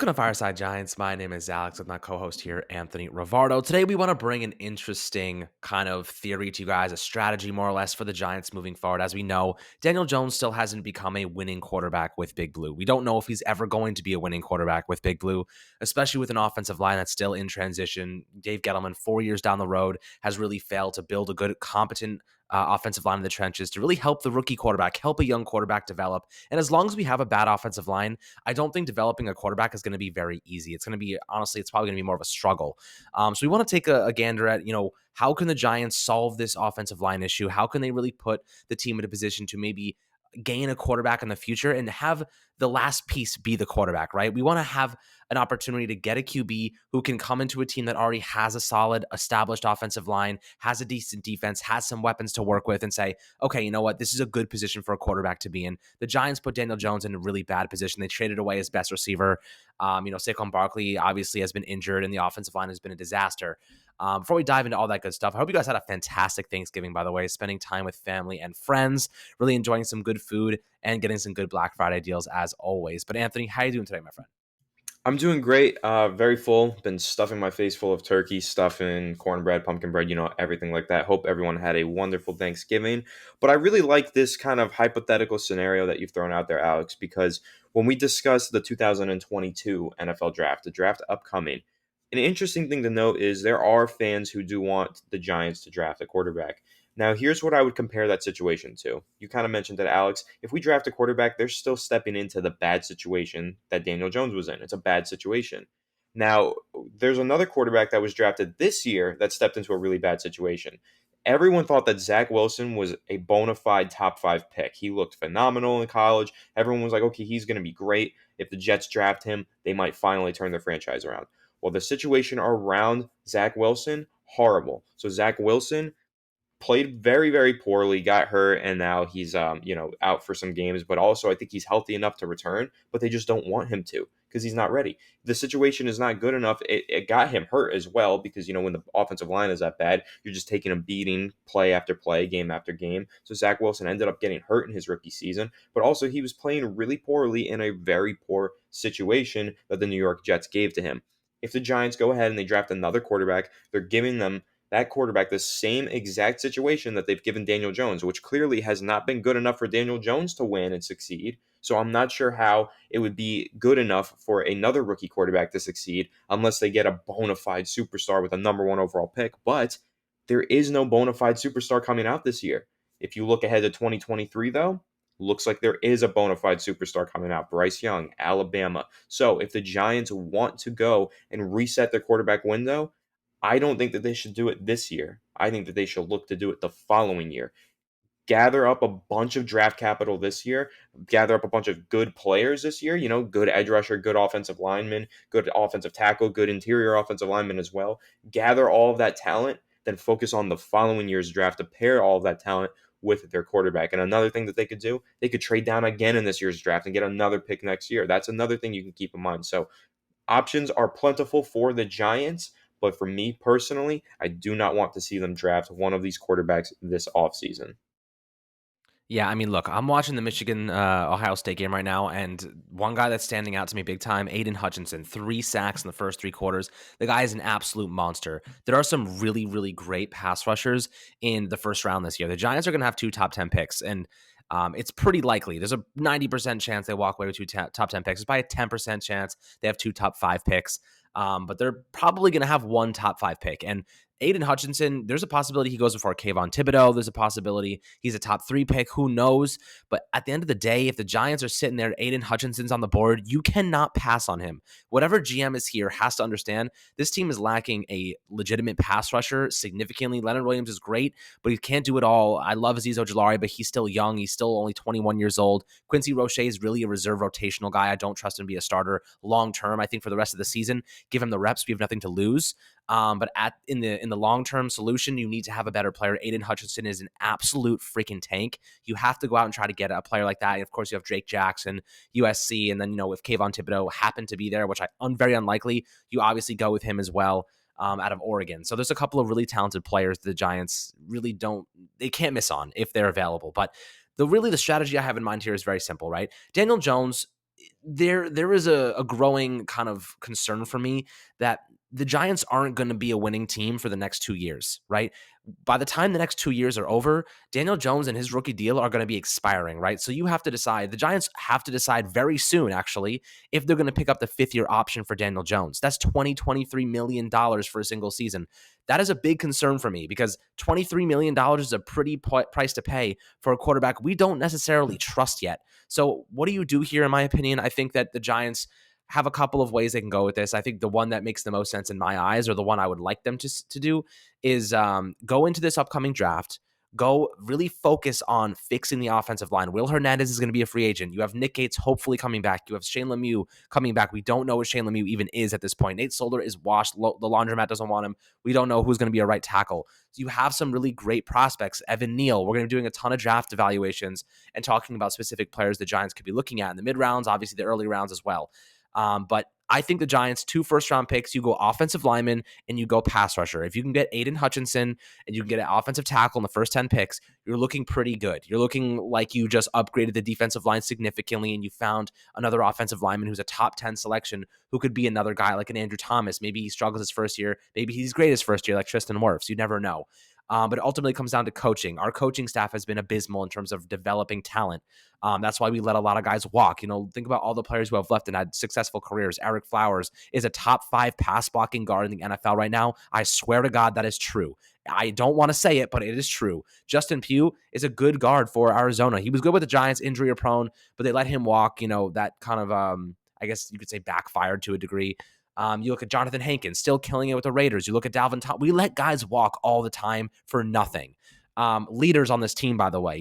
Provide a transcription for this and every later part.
Welcome to Fireside Giants. My name is Alex with my co-host here, Anthony Rivardo. Today we want to bring an interesting kind of theory to you guys, a strategy more or less for the Giants moving forward. As we know, Daniel Jones still hasn't become a winning quarterback with Big Blue. We don't know if he's ever going to be a winning quarterback with Big Blue, especially with an offensive line that's still in transition. Dave Gettleman, 4 years down the road, has really failed to build a good, competent offensive line in the trenches to really help the rookie quarterback, help a young quarterback develop. And as long as we have a bad offensive line, I don't think developing a quarterback is going to be very easy. It's going to be, honestly, it's probably going to be more of a struggle. So we want to take a gander at, how can the Giants solve this offensive line issue? How can they really put the team in a position to maybe gain a quarterback in the future and have the last piece be the quarterback, right? We want to have an opportunity to get a QB who can come into a team that already has a solid, established offensive line, has a decent defense, has some weapons to work with, and say, okay, you know what? This is a good position for a quarterback to be in. The Giants put Daniel Jones in a really bad position. They traded away his best receiver. Saquon Barkley obviously has been injured, and the offensive line has been a disaster. Before we dive into all that good stuff, I hope you guys had a fantastic Thanksgiving, by the way, spending time with family and friends, really enjoying some good food and getting some good Black Friday deals as always. But Anthony, how are you doing today, my friend? I'm doing great. Very full. Been stuffing my face full of turkey, stuffing, cornbread, pumpkin bread, everything like that. Hope everyone had a wonderful Thanksgiving. But I really like this kind of hypothetical scenario that you've thrown out there, Alex, because when we discuss the 2022 NFL draft, the draft upcoming, an interesting thing to note is there are fans who do want the Giants to draft a quarterback. Now, here's what I would compare that situation to. You kind of mentioned that, Alex. If we draft a quarterback, they're still stepping into the bad situation that Daniel Jones was in. It's a bad situation. Now, there's another quarterback that was drafted this year that stepped into a really bad situation. Everyone thought that Zach Wilson was a bona fide top five pick. He looked phenomenal in college. Everyone was like, okay, he's going to be great. If the Jets draft him, they might finally turn their franchise around. Well, the situation around Zach Wilson, horrible. So Zach Wilson played very, very poorly, got hurt, and now he's out for some games. But also, I think he's healthy enough to return, but they just don't want him to because he's not ready. The situation is not good enough. It got him hurt as well because when the offensive line is that bad, you're just taking a beating play after play, game after game. So Zach Wilson ended up getting hurt in his rookie season, but also he was playing really poorly in a very poor situation that the New York Jets gave to him. If the Giants go ahead and they draft another quarterback, they're giving them that quarterback the same exact situation that they've given Daniel Jones, which clearly has not been good enough for Daniel Jones to win and succeed. So I'm not sure how it would be good enough for another rookie quarterback to succeed unless they get a bona fide superstar with a number one overall pick. But there is no bona fide superstar coming out this year. If you look ahead to 2023, though, looks like there is a bona fide superstar coming out. Bryce Young, Alabama. So if the Giants want to go and reset their quarterback window, I don't think that they should do it this year. I think that they should look to do it the following year. Gather up a bunch of draft capital this year, gather up a bunch of good players this year, good edge rusher, good offensive lineman, good offensive tackle, good interior offensive lineman as well. Gather all of that talent, then focus on the following year's draft to pair all of that talent with their quarterback. And another thing that they could do, they could trade down again in this year's draft and get another pick next year. That's another thing you can keep in mind. So options are plentiful for the Giants, but for me personally, I do not want to see them draft one of these quarterbacks this offseason. Yeah, I mean, look, I'm watching the Michigan Ohio State game right now, and one guy that's standing out to me big time, Aiden Hutchinson, 3 sacks in the first 3 quarters. The guy is an absolute monster. There are some really, really great pass rushers in the first round this year. The Giants are going to have 2 top 10 picks, and it's pretty likely. There's a 90% chance they walk away with 2 top 10 picks. There's probably a 10% chance they have 2 top 5 picks. But they're probably going to have 1 top 5 pick. And Aiden Hutchinson, there's a possibility he goes before Kayvon Thibodeau. There's a possibility he's a top 3 pick. Who knows? But at the end of the day, if the Giants are sitting there, Aiden Hutchinson's on the board, you cannot pass on him. Whatever GM is here has to understand this team is lacking a legitimate pass rusher significantly. Leonard Williams is great, but he can't do it all. I love Azeez Ojulari, but he's still young. He's still only 21 years old. Quincy Roche is really a reserve rotational guy. I don't trust him to be a starter long term. I think for the rest of the season, give him the reps. We have nothing to lose. But in the long term solution, you need to have a better player. Aiden Hutchinson is an absolute freaking tank. You have to go out and try to get a player like that. Of course, you have Drake Jackson, USC, and then if Kayvon Thibodeau happened to be there, which very unlikely, you obviously go with him as well. Out of Oregon. So there's a couple of really talented players the Giants really they can't miss on if they're available. But the strategy I have in mind here is very simple, right? Daniel Jones, there is a growing kind of concern for me that the Giants aren't going to be a winning team for the next 2 years, right? By the time the next 2 years are over, Daniel Jones and his rookie deal are going to be expiring, right? So you have to decide, the Giants have to decide very soon, actually, if they're going to pick up the 5th year option for Daniel Jones. That's $23 million for a single season. That is a big concern for me because $23 million is a pretty price to pay for a quarterback we don't necessarily trust yet. So what do you do here, in my opinion? I think that the Giants have a couple of ways they can go with this. I think the one that makes the most sense in my eyes, or the one I would like them to do, is go into this upcoming draft, go really focus on fixing the offensive line. Will Hernandez is going to be a free agent. You have Nick Gates hopefully coming back. You have Shane Lemieux coming back. We don't know what Shane Lemieux even is at this point. Nate Solder is washed. The laundromat doesn't want him. We don't know who's going to be a right tackle. So you have some really great prospects. Evan Neal, we're going to be doing a ton of draft evaluations and talking about specific players the Giants could be looking at in the mid rounds, obviously the early rounds as well. But I think the Giants, 2 first-round picks, you go offensive lineman and you go pass rusher. If you can get Aiden Hutchinson and you can get an offensive tackle in the first 10 picks, you're looking pretty good. You're looking like you just upgraded the defensive line significantly and you found another offensive lineman who's a top 10 selection who could be another guy like an Andrew Thomas. Maybe he struggles his first year. Maybe he's great his first year like Tristan Wirfs. You never know. But it ultimately comes down to coaching. Our coaching staff has been abysmal in terms of developing talent. That's why we let a lot of guys walk. Think about all the players who have left and had successful careers. Eric Flowers is a top 5 pass blocking guard in the NFL right now. I swear to God that is true. I don't want to say it, but it is true. Justin Pugh is a good guard for Arizona. He was good with the Giants, injury prone, but they let him walk. That kind of, I guess you could say, backfired to a degree. You look at Jonathan Hankins, still killing it with the Raiders. You look at Dalvin Thomas. We let guys walk all the time for nothing. Leaders on this team, by the way,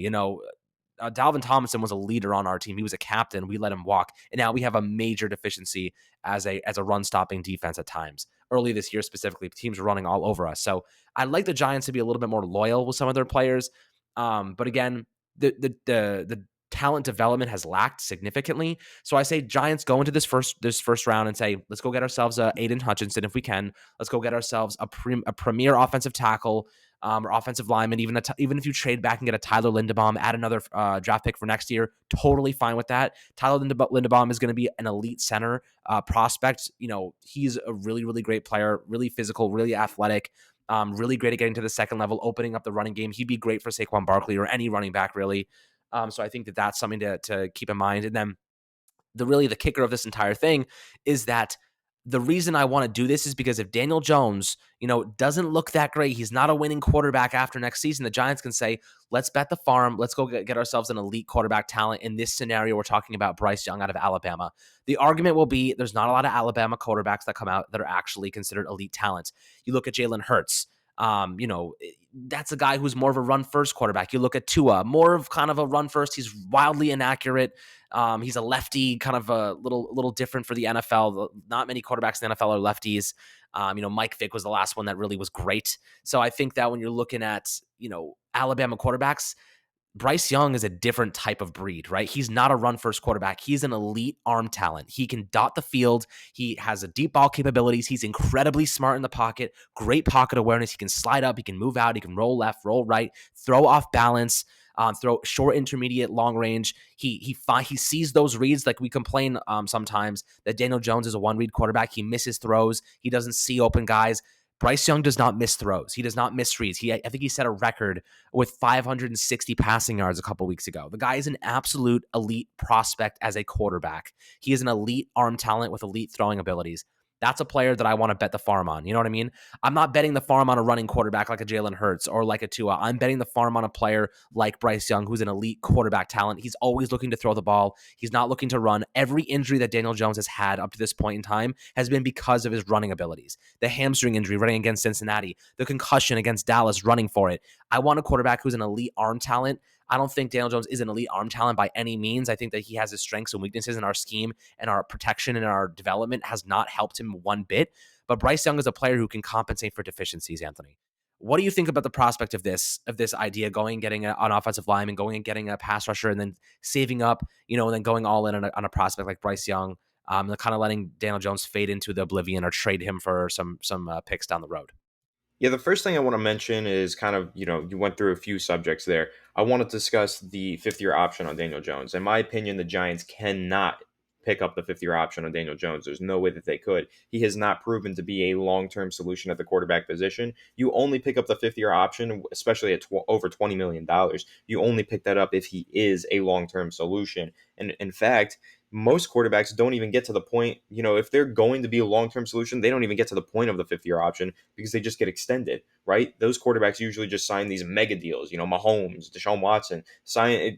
Dalvin Tomlinson was a leader on our team. He was a captain. We let him walk. And now we have a major deficiency as a run stopping defense at times. Early this year specifically, teams were running all over us. So I'd like the Giants to be a little bit more loyal with some of their players. But again, the talent development has lacked significantly. So I say Giants go into this first round and say, let's go get ourselves a Aiden Hutchinson if we can. Let's go get ourselves a premier offensive tackle or offensive lineman. Even if you trade back and get a Tyler Linderbaum, add another draft pick for next year, totally fine with that. Tyler Linderbaum is going to be an elite center prospect. He's a really, really great player, really physical, really athletic. Really great at getting to the second level, opening up the running game. He'd be great for Saquon Barkley or any running back, really. So I think that that's something to keep in mind. And then the kicker of this entire thing is that the reason I want to do this is because if Daniel Jones, doesn't look that great, he's not a winning quarterback after next season, the Giants can say, let's bet the farm. Let's go get ourselves an elite quarterback talent. In this scenario, we're talking about Bryce Young out of Alabama. The argument will be there's not a lot of Alabama quarterbacks that come out that are actually considered elite talents. You look at Jalen Hurts. That's a guy who's more of a run first quarterback. You look at Tua, more of kind of a run first. He's wildly inaccurate. He's a lefty, kind of a little different for the NFL. Not many quarterbacks in the NFL are lefties. Mike Vick was the last one that really was great. So I think that when you're looking at, Alabama quarterbacks, Bryce Young is a different type of breed, right? He's not a run-first quarterback. He's an elite arm talent. He can dot the field. He has a deep ball capabilities. He's incredibly smart in the pocket, great pocket awareness. He can slide up. He can move out. He can roll left, roll right, throw off balance, throw short, intermediate, long range. He sees those reads. Like we complain sometimes that Daniel Jones is a one-read quarterback. He misses throws. He doesn't see open guys. Bryce Young does not miss throws. He does not miss reads. I think he set a record with 560 passing yards a couple weeks ago. The guy is an absolute elite prospect as a quarterback. He is an elite arm talent with elite throwing abilities. That's a player that I want to bet the farm on. You know what I mean? I'm not betting the farm on a running quarterback like a Jalen Hurts or like a Tua. I'm betting the farm on a player like Bryce Young, who's an elite quarterback talent. He's always looking to throw the ball. He's not looking to run. Every injury that Daniel Jones has had up to this point in time has been because of his running abilities. The hamstring injury running against Cincinnati, the concussion against Dallas running for it. I want a quarterback who's an elite arm talent. I don't think Daniel Jones is an elite arm talent by any means. I think that he has his strengths and weaknesses in our scheme, and our protection and our development has not helped him one bit. But Bryce Young is a player who can compensate for deficiencies, Anthony. What do you think about the prospect of this idea, going and getting an offensive lineman, going and getting a pass rusher, and then saving up, and then going all in on a prospect like Bryce Young, and kind of letting Daniel Jones fade into the oblivion or trade him for some picks down the road? Yeah, the first thing I want to mention is kind of, you went through a few subjects there. I want to discuss the 5th year option on Daniel Jones. In my opinion, the Giants cannot pick up the fifth-year option on Daniel Jones. There's no way that they could. He has not proven to be a long-term solution at the quarterback position. You only pick up the fifth-year option, especially at over $20 million. You only pick that up if he is a long-term solution. And in fact, most quarterbacks don't even get to the point, if they're going to be a long-term solution, they don't even get to the point of the fifth-year option because they just get extended, right? Those quarterbacks usually just sign these mega deals, Mahomes, Deshaun Watson,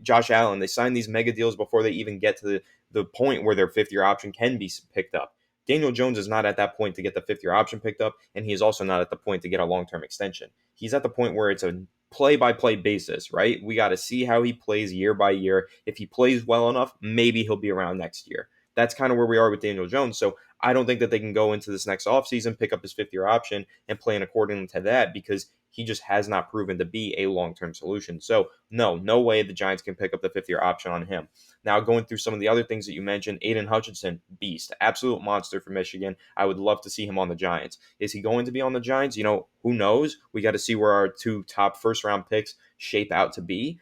Josh Allen. They sign these mega deals before they even get to the point where their fifth-year option can be picked up. Daniel Jones is not at that point to get the fifth-year option picked up, and he is also not at the point to get a long-term extension. He's at the point where it's a play-by-play basis, right? We got to see how he plays year by year. If he plays well enough, maybe he'll be around next year. That's kind of where we are with Daniel Jones. So I don't think that they can go into this next offseason, pick up his fifth-year option, and plan according to that because he just has not proven to be a long-term solution. So no way the Giants can pick up the fifth-year option on him. Now, going through some of the other things that you mentioned, Aiden Hutchinson, beast, absolute monster for Michigan. I would love to see him on the Giants. Is he going to be on the Giants? Who knows? We got to see where our two top first-round picks shape out to be.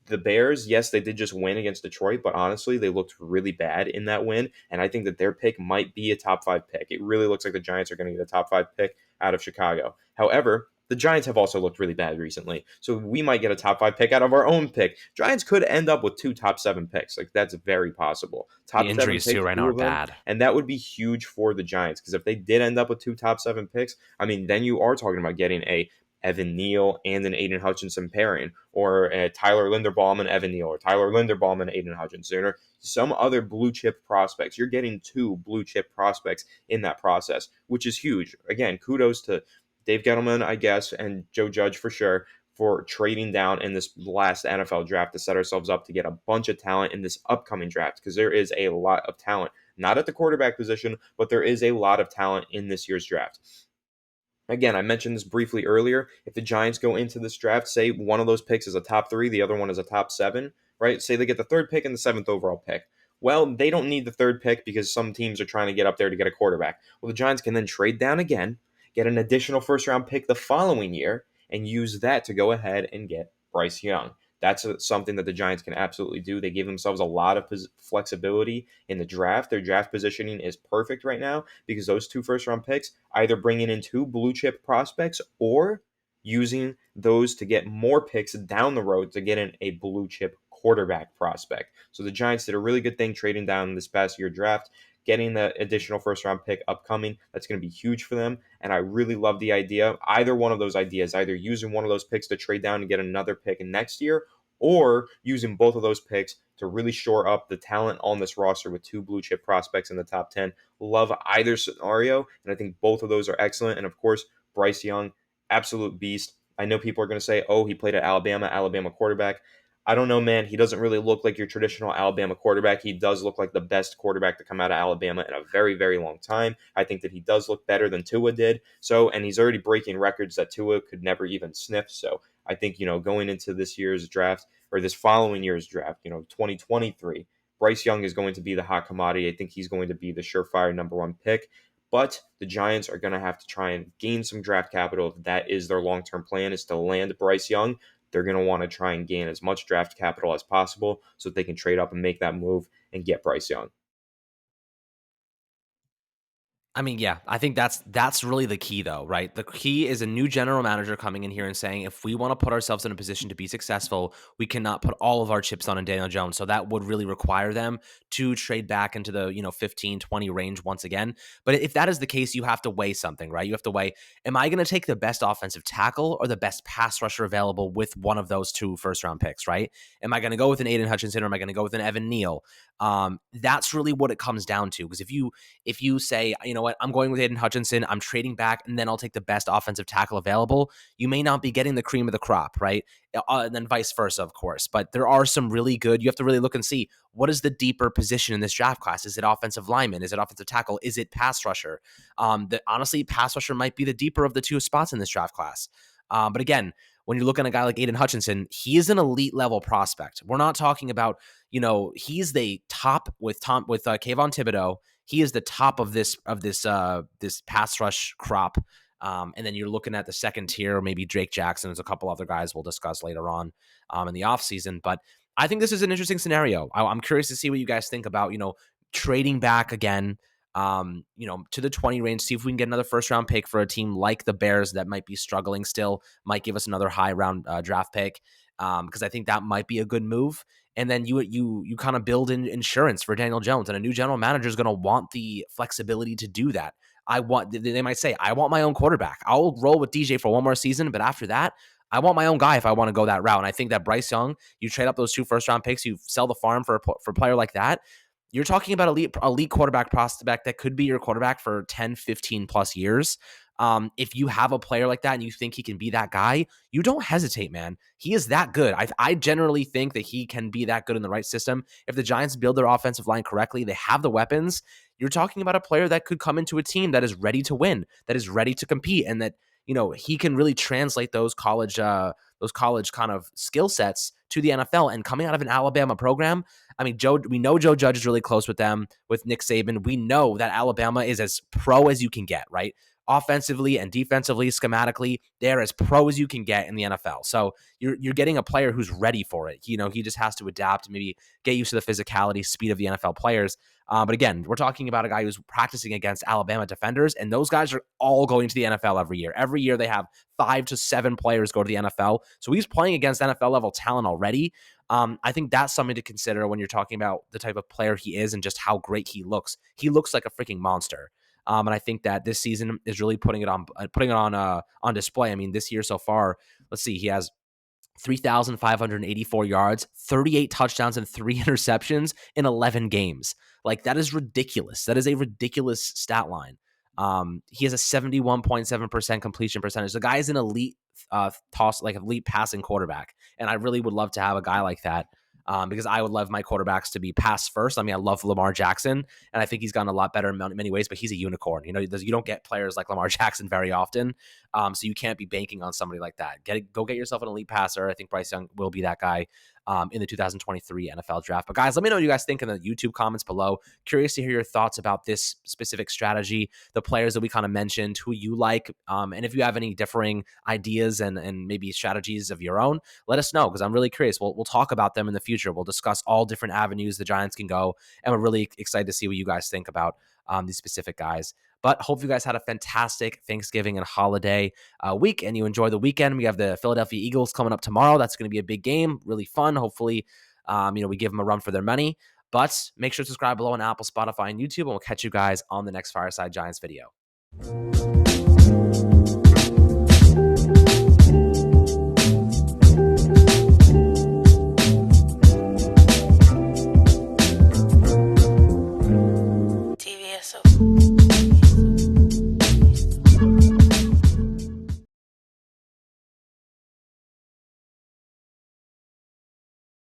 The Bears, yes, they did just win against Detroit, but honestly, they looked really bad in that win, and I think that their pick might be a top 5 pick. It really looks like the Giants are going to get a top 5 pick out of Chicago. However, the Giants have also looked really bad recently, so we might get a top 5 pick out of our own pick. Giants could end up with 2 top 7 picks. Like, that's very possible. The Top 7 injuries too picks, right now 2 are of them, bad. and that would be huge for the Giants, because if they did end up with 2 top 7 picks, I mean, then you are talking about getting a Evan Neal and an Aiden Hutchinson pairing, or a Tyler Linderbaum and Evan Neal, or Tyler Linderbaum and Aiden Hutchinson, or some other blue chip prospects. You're getting 2 blue chip prospects in that process, which is huge. Again, kudos to Dave Gettleman, I guess, and Joe Judge for sure, for trading down in this last NFL draft to set ourselves up to get a bunch of talent in this upcoming draft, because there is a lot of talent, not at the quarterback position, but there is a lot of talent in this year's draft. Again, I mentioned this briefly earlier. If the Giants go into this draft, say one of those picks is a top 3, the other one is a top 7, right? Say they get the 3rd pick and the 7th overall pick. Well, they don't need the 3rd pick because some teams are trying to get up there to get a quarterback. Well, the Giants can then trade down again, get an additional first round pick the following year, and use that to go ahead and get Bryce Young. That's something that the Giants can absolutely do. They give themselves a lot of flexibility in the draft. Their draft positioning is perfect right now because those 2 first round picks, either bringing in 2 blue chip prospects or using those to get more picks down the road to get in a blue chip quarterback prospect. So the Giants did a really good thing trading down this past year draft, getting the additional first round pick upcoming. That's going to be huge for them. And I really love the idea. Either one of those ideas, either using one of those picks to trade down and get another pick in next year, or using both of those picks to really shore up the talent on this roster with 2 blue chip prospects in the top 10. Love either scenario, and I think both of those are excellent. And of course, Bryce Young, absolute beast. I know people are going to say, oh, he played at Alabama quarterback. I don't know, man. He doesn't really look like your traditional Alabama quarterback. He does look like the best quarterback to come out of Alabama in a very, very long time. I think that he does look better than Tua did. So, and he's already breaking records that Tua could never even sniff. So I think, going into this year's draft, or this following year's draft, 2023, Bryce Young is going to be the hot commodity. I think he's going to be the surefire number 1 pick. But the Giants are going to have to try and gain some draft capital if that is their long-term plan, is to land Bryce Young. They're going to want to try and gain as much draft capital as possible so that they can trade up and make that move and get Bryce Young. I mean, yeah, I think that's really the key, though, right? The key is a new general manager coming in here and saying, if we want to put ourselves in a position to be successful, we cannot put all of our chips on Daniel Jones. So that would really require them to trade back into the 15, 20 range once again. But if that is the case, you have to weigh something, right? You have to weigh, am I going to take the best offensive tackle or the best pass rusher available with one of those 2 first round picks, right? Am I going to go with an Aiden Hutchinson or am I going to go with an Evan Neal? That's really what it comes down to. Because if you say, you know what, I'm going with Aiden Hutchinson, I'm trading back, and then I'll take the best offensive tackle available, you may not be getting the cream of the crop, right? And then vice versa, of course. But there are some really good, you have to really look and see, what is the deeper position in this draft class? Is it offensive lineman? Is it offensive tackle? Is it pass rusher? Honestly, pass rusher might be the deeper of the 2 spots in this draft class. But again, when you're looking at a guy like Aiden Hutchinson, he is an elite level prospect. We're not talking about, he's the top with Kayvon Thibodeau. He is the top of this pass rush crop. And then you're looking at the second tier, maybe Drake Jackson. There's a couple other guys we'll discuss later on in the offseason. But I think this is an interesting scenario. I'm curious to see what you guys think about, trading back again, to the 20 range, see if we can get another first round pick for a team like the Bears that might be struggling still, might give us another high round draft pick, because I think that might be a good move. And then you kind of build in insurance for Daniel Jones, and a new general manager is going to want the flexibility to do that. They might say, I want my own quarterback. I'll roll with DJ for one more season, but after that, I want my own guy if I want to go that route. And I think that Bryce Young, you trade up those 2 first round picks, you sell the farm for a player like that. You're talking about elite quarterback prospect that could be your quarterback for 10, 15 plus years. If you have a player like that and you think he can be that guy, you don't hesitate, man. He is that good. I generally think that he can be that good in the right system. If the Giants build their offensive line correctly, they have the weapons. You're talking about a player that could come into a team that is ready to win, that is ready to compete, and that he can really translate those college kind of skill sets to the NFL. And coming out of an Alabama program, I mean, we know Joe Judge is really close with them, with Nick Saban. We know that Alabama is as pro as you can get, right? Offensively and defensively, schematically, they're as pro as you can get in the NFL. So you're getting a player who's ready for it. He just has to adapt, maybe get used to the physicality, speed of the NFL players. But again, we're talking about a guy who's practicing against Alabama defenders, and those guys are all going to the NFL every year. Every year they have 5 to 7 players go to the NFL. So he's playing against NFL level talent already. I think that's something to consider when you're talking about the type of player he is and just how great he looks. He looks like a freaking monster. And I think that this season is really putting it on display. I mean, this year so far, let's see, he has 3,584 yards, 38 touchdowns, and 3 interceptions in 11 games. Like, that is ridiculous. That is a ridiculous stat line. He has a 71.7% completion percentage. The guy is an elite elite passing quarterback. And I really would love to have a guy like that. Because I would love my quarterbacks to be pass first. I mean, I love Lamar Jackson, and I think he's gotten a lot better in many ways, but he's a unicorn. You don't get players like Lamar Jackson very often, so you can't be banking on somebody like that. Go get yourself an elite passer. I think Bryce Young will be that guy in the 2023 NFL draft. But guys, let me know what you guys think in the YouTube comments below. Curious to hear your thoughts about this specific strategy, the players that we kind of mentioned, who you like, and if you have any differing ideas and maybe strategies of your own, let us know, because I'm really curious. We'll talk about them in the future. We'll discuss all different avenues the Giants can go, and we're really excited to see what you guys think about these specific guys. But hope you guys had a fantastic Thanksgiving and holiday week, and you enjoy the weekend. We have the Philadelphia Eagles coming up tomorrow. That's going to be a big game, really fun. Hopefully, we give them a run for their money. But make sure to subscribe below on Apple, Spotify, and YouTube, and we'll catch you guys on the next Fireside Giants video.